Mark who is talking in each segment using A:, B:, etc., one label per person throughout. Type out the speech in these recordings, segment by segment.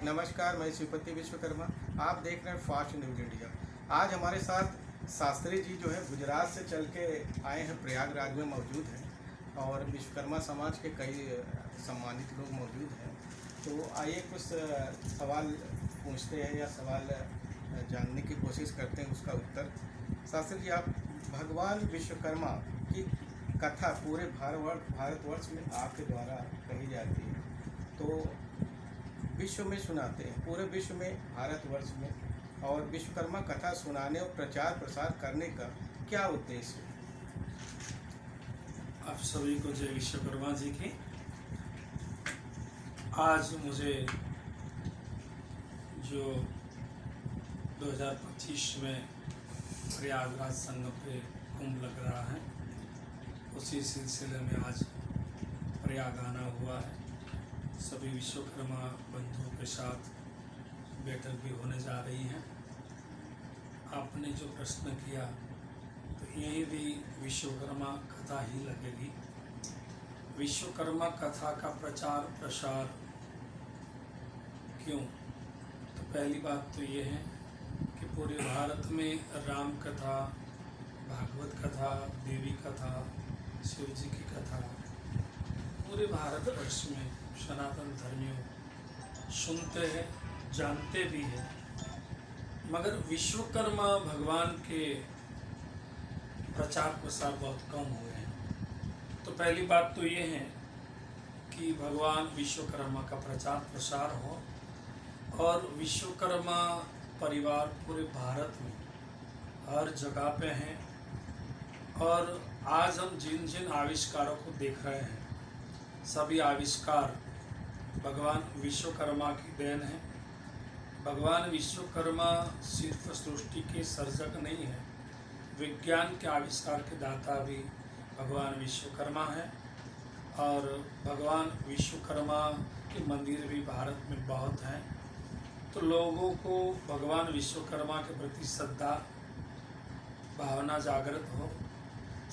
A: नमस्कार, मैं श्रीपति विश्वकर्मा। आप देख रहे हैं फास्ट न्यूज इंडिया। आज हमारे साथ शास्त्री जी जो है गुजरात से चल के आए हैं, प्रयागराज में मौजूद हैं और विश्वकर्मा समाज के कई सम्मानित लोग मौजूद हैं। तो आइए कुछ सवाल पूछते हैं या सवाल जानने की कोशिश करते हैं, उसका उत्तर। शास्त्री जी, आप भगवान विश्वकर्मा की कथा पूरे भारतवर्ष में आपके द्वारा कही जाती है, तो विश्व में सुनाते हैं, पूरे विश्व में, भारतवर्ष में, और विश्वकर्मा कथा सुनाने और प्रचार प्रसार करने का क्या उद्देश्य है?
B: आप सभी को जय विश्वकर्मा जी की। आज मुझे जो 2025 में प्रयागराज संगम पे कुंभ लग रहा है, उसी सिलसिले में आज प्रयाग आना हुआ है। सभी विश्वकर्मा बंधुओं के साथ बैठक भी होने जा रही है। आपने जो प्रश्न किया, तो यही भी विश्वकर्मा कथा ही लगेगी। विश्वकर्मा कथा का प्रचार प्रसार क्यों? तो पहली बात तो ये है कि पूरे भारत में राम कथा, भागवत कथा, देवी कथा, शिव जी की कथा पूरे भारतवर्ष में सनातन धर्मियों सुनते हैं, जानते भी हैं, मगर विश्वकर्मा भगवान के प्रचार प्रसार बहुत कम हुए हैं। तो पहली बात तो ये है कि भगवान विश्वकर्मा का प्रचार प्रसार हो और विश्वकर्मा परिवार पूरे भारत में हर जगह पे हैं। और आज हम जिन जिन आविष्कारों को देख रहे हैं, सभी आविष्कार भगवान विश्वकर्मा की देन है। भगवान विश्वकर्मा सिर्फ सृष्टि के सर्जक नहीं है, विज्ञान के आविष्कार के दाता भी भगवान विश्वकर्मा है। और भगवान विश्वकर्मा के मंदिर भी भारत में बहुत हैं। तो लोगों को भगवान विश्वकर्मा के प्रति श्रद्धा भावना जागृत हो।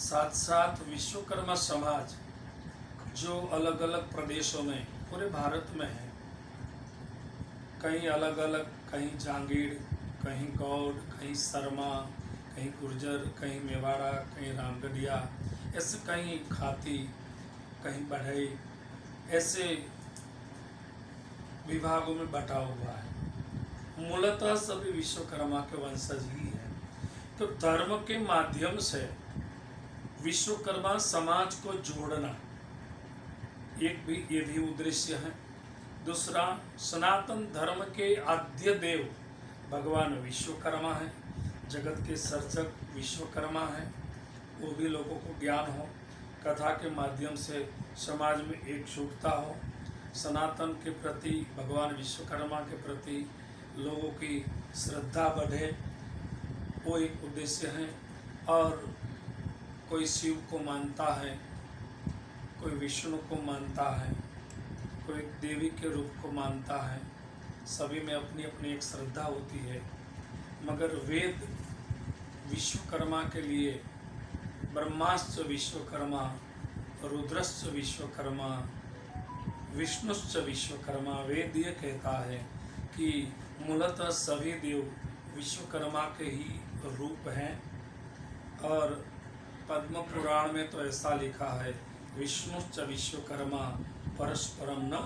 B: साथ साथ विश्वकर्मा समाज जो अलग अलग प्रदेशों में पूरे भारत में है, कहीं अलग अलग, कहीं जांगीड़, कहीं गौड़, कहीं शर्मा, कहीं गुर्जर, कहीं मेवाड़ा, कहीं रामगढ़िया, ऐसे कहीं खाती, कहीं बढ़ई, ऐसे विभागों में बटा हुआ है। मूलतः सभी विश्वकर्मा के वंशज ही हैं। तो धर्म के माध्यम से विश्वकर्मा समाज को जोड़ना एक भी ये भी उद्देश्य है। दूसरा, सनातन धर्म के आद्य देव भगवान विश्वकर्मा है, जगत के सर्जक विश्वकर्मा है, वो भी लोगों को ज्ञान हो, कथा के माध्यम से समाज में एकजुटता हो, सनातन के प्रति, भगवान विश्वकर्मा के प्रति लोगों की श्रद्धा बढ़े, वो एक उद्देश्य है। और कोई शिव को मानता है, कोई विष्णु को मानता है, कोई देवी के रूप को मानता है, सभी में अपनी अपनी एक श्रद्धा होती है। मगर वेद विश्वकर्मा के लिए ब्रह्माश्च विश्वकर्मा, रुद्रश्च विश्वकर्मा, विष्णुश्च विश्वकर्मा, वेद ये कहता है कि मूलतः सभी देव विश्वकर्मा के ही रूप हैं। और पद्म पुराण में तो ऐसा लिखा है, विष्णुश्च विश्वकर्मा परस्परम न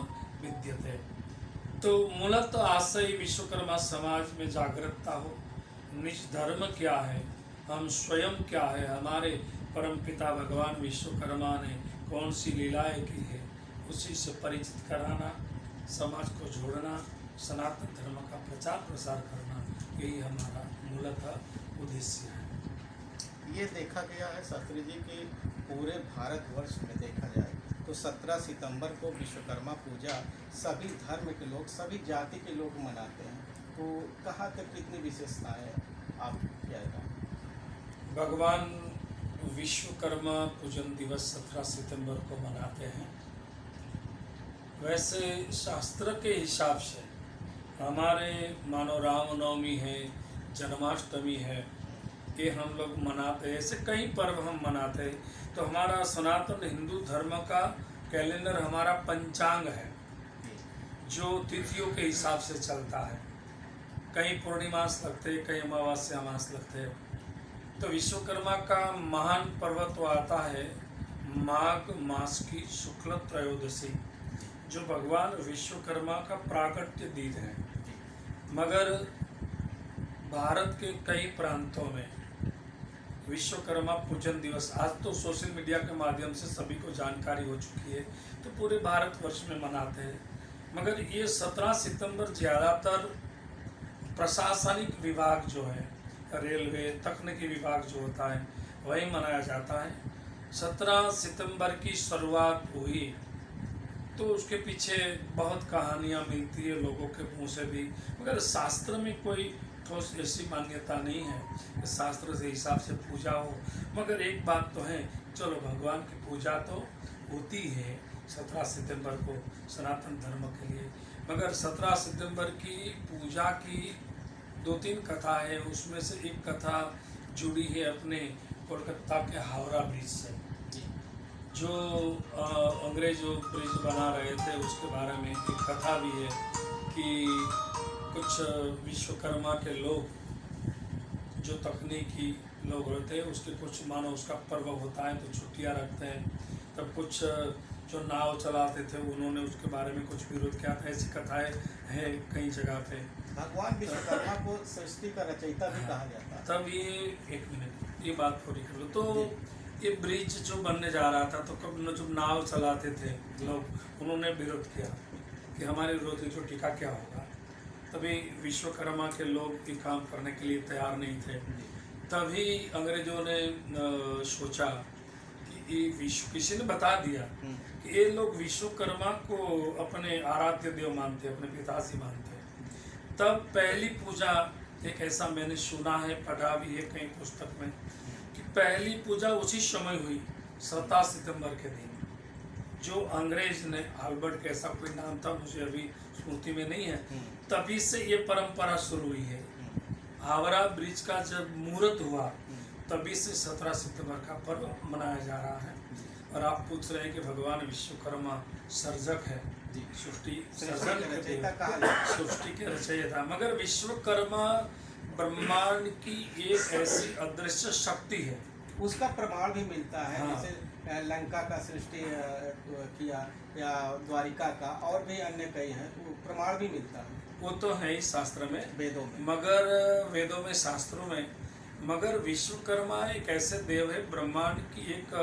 B: विद्यते। तो मूलतः आशय विश्वकर्मा समाज में जागरूकता हो, निज धर्म क्या है, हम स्वयं क्या है, हमारे परमपिता भगवान विश्वकर्मा ने कौन सी लीलाएं की है, उसी से परिचित कराना, समाज को जोड़ना, सनातन धर्म का प्रचार प्रसार करना, यही हमारा मूलतः उद्देश्य है।
A: ये देखा गया है शास्त्री जी कि पूरे भारतवर्ष में देखा जाए तो 17 सितंबर को विश्वकर्मा पूजा सभी धर्म के लोग, सभी जाति के लोग मनाते हैं। तो कहाँ तक कितनी विशेषताएं आप क्या कहें?
B: भगवान विश्वकर्मा पूजन दिवस 17 सितंबर को मनाते हैं। वैसे शास्त्र के हिसाब से हमारे मानो रामनवमी है, जन्माष्टमी है, ये हम लोग मनाते हैं। ऐसे कई पर्व हम मनाते हैं। तो हमारा सनातन हिंदू धर्म का कैलेंडर हमारा पंचांग है, जो तिथियों के हिसाब से चलता है, कहीं पूर्णिमास लगते, कहीं अमावस्या मास लगते। तो विश्वकर्मा का महान पर्व तो आता है माघ मास की शुक्ल त्रयोदशी, जो भगवान विश्वकर्मा का प्राकट्य दिन है। मगर भारत के कई प्रांतों में विश्वकर्मा पूजन दिवस आज तो सोशल मीडिया के माध्यम से सभी को जानकारी हो चुकी है, तो पूरे भारतवर्ष में मनाते हैं। मगर ये 17 सितंबर ज़्यादातर प्रशासनिक विभाग जो है, रेलवे तकनीकी विभाग जो होता है, वही मनाया जाता है। 17 सितंबर की शुरुआत हुई तो उसके पीछे बहुत कहानियाँ मिलती है लोगों के मुँह से भी, मगर शास्त्र में कोई ठोस ऐसी मान्यता नहीं है कि शास्त्र से हिसाब से पूजा हो। मगर एक बात तो है, चलो भगवान की पूजा तो होती है 17 सितंबर को सनातन धर्म के लिए। मगर 17 सितंबर की पूजा की 2-3 कथा है, उसमें से एक कथा जुड़ी है अपने कोलकाता के हावड़ा ब्रिज से, जो अंग्रेज जो ब्रिज बना रहे थे उसके बारे में एक कथा भी है कि कुछ विश्वकर्मा के लोग जो तकनीकी लोग होते हैं उसके कुछ मानो उसका पर्व होता है तो छुट्टियां रखते हैं। तब कुछ जो नाव चलाते थे उन्होंने उसके बारे में कुछ विरोध किया था। ऐसी कथाएं हैं कई जगह पे।
A: भगवान विश्वकर्मा को सृष्टि का रचयिता भी कहा जाता है।
B: तब ये एक मिनट ये बात पूरी कर लो। तो ये ब्रिज जो बनने जा रहा था तो कब जो नाव चलाते थे लोग उन्होंने विरोध किया कि हमारे रोजी रोटी का क्या होगा। तभी विश्वकर्मा के लोग ये काम करने के लिए तैयार नहीं थे। तभी अंग्रेजों ने सोचा कि ये किसी ने बता दिया कि ये लोग विश्वकर्मा को अपने आराध्य देव मानते, अपने पिताजी मानते। तब पहली पूजा एक ऐसा मैंने सुना है, पढ़ा भी है कहीं पुस्तक में, कि पहली पूजा उसी समय हुई 17 सितंबर के दिन। जो अंग्रेज ने, अल्बर्ट कैसा कोई नाम था मुझे अभी स्मृति में नहीं है, तभी से ये परंपरा शुरू हुई है। हावड़ा ब्रिज का जब मुहूर्त हुआ तभी से 17 सितंबर का पर्व मनाया जा रहा है। और आप पूछ रहे हैं कि भगवान विश्वकर्मा सर्जक है, सृष्टि के रचयिता। मगर विश्वकर्मा ब्रह्मांड की एक ऐसी अदृश्य शक्ति है,
A: उसका प्रमाण भी मिलता है।
B: हाँ।
A: जैसे लंका का सृष्टि किया या द्वारिका का, और भी अन्य कई हैं, वो प्रमाण भी मिलता है।
B: वो तो है ही शास्त्र में,
A: वेदों में,
B: मगर वेदों में, शास्त्रों में। मगर विश्वकर्मा एक ऐसे देव है, ब्रह्मांड की एक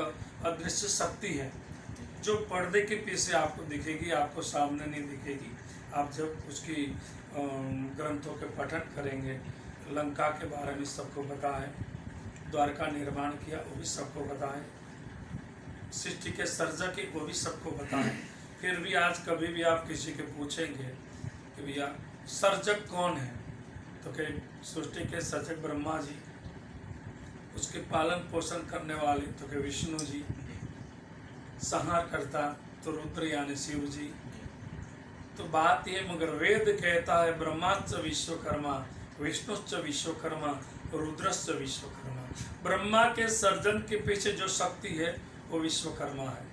B: अदृश्य शक्ति है जो पर्दे के पीछे आपको दिखेगी, आपको सामने नहीं दिखेगी। आप जब उसकी ग्रंथों के पठन करेंगे, लंका के बारे में सबको पता है, द्वारका निर्माण किया वो भी सबको पता है, सृष्टि के सर्जक वो भी सबको पता है। फिर भी आज कभी भी आप किसी के पूछेंगे कि भैया सर्जक कौन है, तो कहीं सृष्टि के सर्जक ब्रह्मा जी, उसके पालन पोषण करने वाले तो के विष्णु जी, संहार करता तो रुद्र यानी शिव जी। तो बात ये, मगर वेद कहता है ब्रह्माच्च विश्वकर्मा, विष्णुश्च विश्वकर्मा, रुद्रश्च विश्वकर्मा। ब्रह्मा के सर्जन के पीछे जो शक्ति है वो विश्वकर्मा है।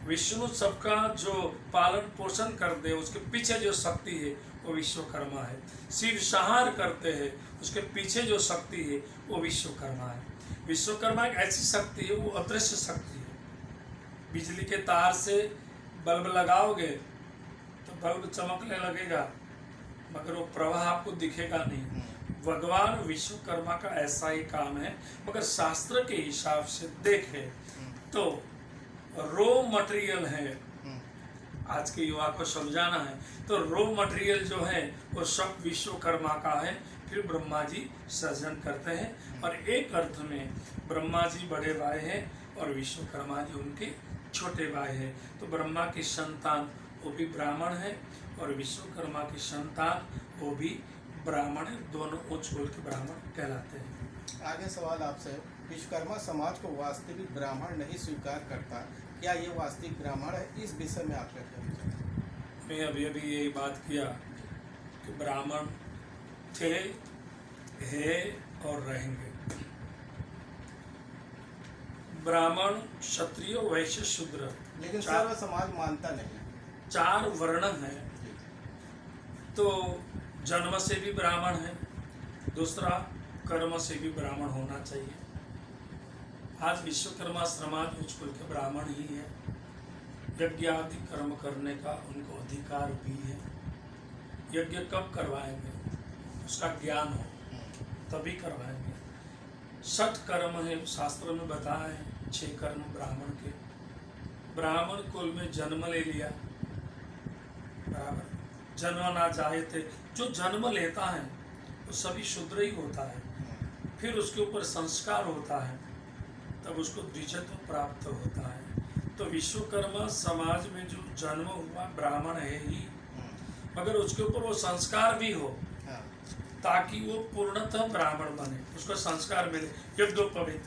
B: विष्णु सबका जो पालन पोषण कर दे उसके पीछे जो शक्ति है वो विश्वकर्मा है। शिव संहार करते हैं उसके पीछे जो शक्ति है वो विश्वकर्मा है। विश्वकर्मा एक ऐसी शक्ति है, वो अदृश्य शक्ति है। बिजली के तार से बल्ब लगाओगे तो बल्ब चमकने लगेगा, मगर वो प्रवाह आपको दिखेगा नहीं। भगवान विश्वकर्मा का ऐसा ही काम है। मगर शास्त्र के हिसाब से देखें तो रॉ मटेरियल है, आज के युवा को समझाना है तो रॉ मटेरियल जो है वो सब विश्वकर्मा का है। फिर ब्रह्मा जी सर्जन करते हैं, और एक अर्थ में ब्रह्मा जी बड़े भाई हैं और विश्वकर्मा जी उनके छोटे भाई हैं। तो ब्रह्मा की संतान वो भी ब्राह्मण है और विश्वकर्मा की संतान वो भी ब्राह्मण है, दोनों उच्च कुल के ब्राह्मण कहलाते हैं।
A: आगे सवाल आपसे, विश्वकर्मा समाज को वास्तविक ब्राह्मण नहीं स्वीकार करता, क्या ये वास्तविक ब्राह्मण है? इस विषय में आप क्या कहना चाहते हैं?
B: मैं अभी अभी यही बात किया कि ब्राह्मण थे, है और रहेंगे। ब्राह्मण, क्षत्रिय, वैश्य, शूद्र,
A: लेकिन सर्व समाज मानता नहीं।
B: 4 वर्ण हैं तो जन्म से भी ब्राह्मण है, दूसरा कर्म से भी ब्राह्मण होना चाहिए। आज विश्वकर्मा समाज उच्च कुल के ब्राह्मण ही है, यज्ञ आदि कर्म करने का उनको अधिकार भी है। यज्ञ कब करवाएंगे? उसका ज्ञान हो तभी करवाएंगे। 6 कर्म है, शास्त्र में बताए हैं 6 कर्म ब्राह्मण के। ब्राह्मण कुल में जन्म ले लिया, बराबर, जन्म ना चाहे थे, जो जन्म लेता है वो सभी शूद्र ही होता है। फिर उसके ऊपर संस्कार होता है, तब उसको द्विजत्व प्राप्त होता है। तो विश्वकर्मा समाज में जो जन्म हुआ ब्राह्मण है ही, मगर उसके ऊपर वो संस्कार भी हो ताकि वो पूर्णतः ब्राह्मण बने, उसको संस्कार मिले। यज्ञोपवीत,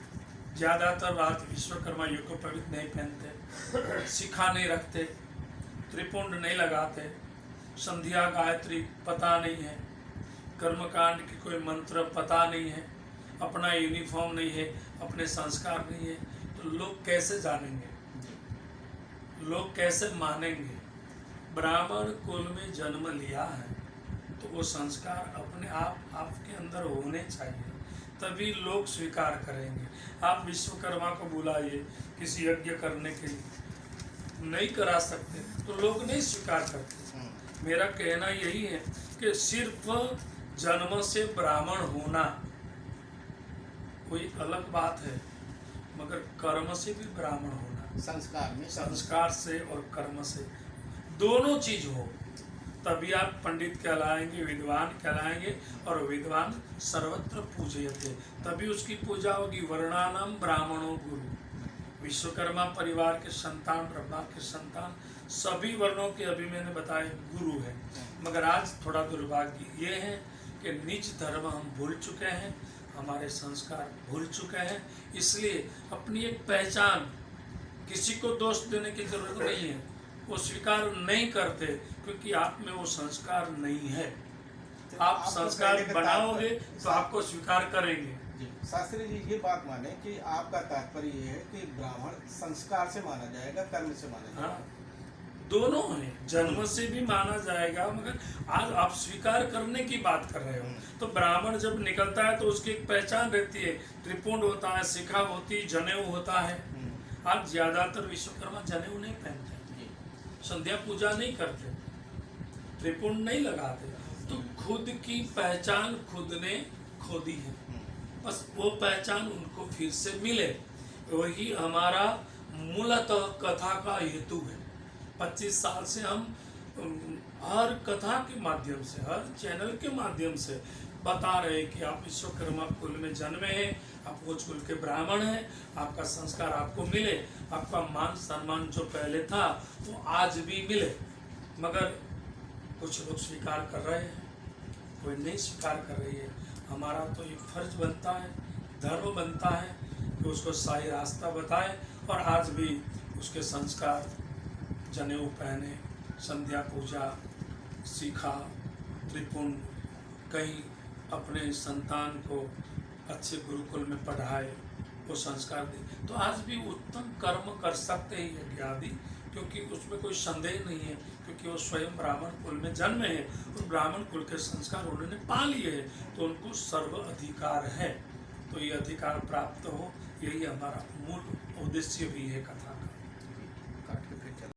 B: ज्यादातर आज विश्वकर्मा यज्ञोपवीत नहीं पहनते, शिखा नहीं रखते, त्रिपुंड नहीं लगाते, संध्या गायत्री पता नहीं है, कर्मकांड की कोई मंत्र पता नहीं है, अपना यूनिफॉर्म नहीं है, अपने संस्कार नहीं है, तो लोग कैसे जानेंगे, लोग कैसे मानेंगे? ब्राह्मण कुल में जन्म लिया है तो वो संस्कार अपने आप आपके अंदर होने चाहिए, तभी लोग स्वीकार करेंगे। आप विश्वकर्मा को बुलाइए किसी यज्ञ करने के लिए, नहीं करा सकते तो लोग नहीं स्वीकार करते। मेरा कहना यही है कि सिर्फ जन्म से ब्राह्मण होना कोई अलग बात है, मगर कर्म से भी ब्राह्मण होना, संस्कार से और कर्म से दोनों चीज हो, तभी आप पंडित कहलाएंगे, विद्वान कहलाएंगे। और विद्वान सर्वत्र पूज्यते, तभी उसकी पूजा होगी। वर्णानाम ब्राह्मणों गुरु, विश्वकर्मा परिवार के संतान, ब्रह्मा के संतान, सभी वर्णों के अभी मैंने बताए गुरु है। मगर आज थोड़ा दुर्भाग्य ये है कि निज धर्म हम भूल चुके हैं, हमारे संस्कार भूल चुके हैं, इसलिए अपनी एक पहचान, किसी को दोष देने की जरूरत नहीं है, वो स्वीकार नहीं करते क्योंकि आप में वो संस्कार नहीं है। आप संस्कार बनाओगे तो आपको स्वीकार करेंगे।
A: शास्त्री जी ये बात माने कि आपका तात्पर्य ये है कि ब्राह्मण संस्कार से माना जाएगा, कर्म से माना जाएगा?
B: हाँ, दोनों है, जन्म से भी माना जाएगा, मगर आज आप स्वीकार करने की बात कर रहे हो। तो ब्राह्मण जब निकलता है तो उसकी एक पहचान रहती है, त्रिपुंड होता है, शिखा होती, जनेऊ होता है। आज ज्यादातर विश्वकर्मा जनेऊ नहीं पहनते, संध्या पूजा नहीं करते, त्रिपुंड नहीं लगाते, तो खुद की पहचान खुद ने खो दी है। बस वो पहचान उनको फिर से मिले, वही हमारा मूलतः कथा का हेतु है। 25 साल से हम हर कथा के माध्यम से, हर चैनल के माध्यम से बता रहे कि आप विश्वकर्मा कुल में जन्मे हैं, आप उच्च कुल के ब्राह्मण हैं, आपका संस्कार आपको मिले, आपका मान सम्मान जो पहले था वो आज भी मिले। मगर कुछ लोग स्वीकार कर रहे हैं, कोई नहीं स्वीकार कर रही है। हमारा तो ये फर्ज बनता है, धर्म बनता है कि उसको सही रास्ता बताए, और आज भी उसके संस्कार, जनेऊ पहने, संध्या पूजा, शिखा, त्रिपुंड, कहीं अपने संतान को अच्छे गुरुकुल में पढ़ाए, वो संस्कार दे, तो आज भी उत्तम कर्म कर सकते हैं यज्ञ आदि, क्योंकि उसमें कोई संदेह नहीं है, क्योंकि वो स्वयं ब्राह्मण कुल में जन्मे हैं और ब्राह्मण कुल के संस्कार उन्होंने पा लिए हैं, तो उनको सर्व अधिकार है। तो ये अधिकार प्राप्त हो, यही हमारा मूल उद्देश्य भी है कथा।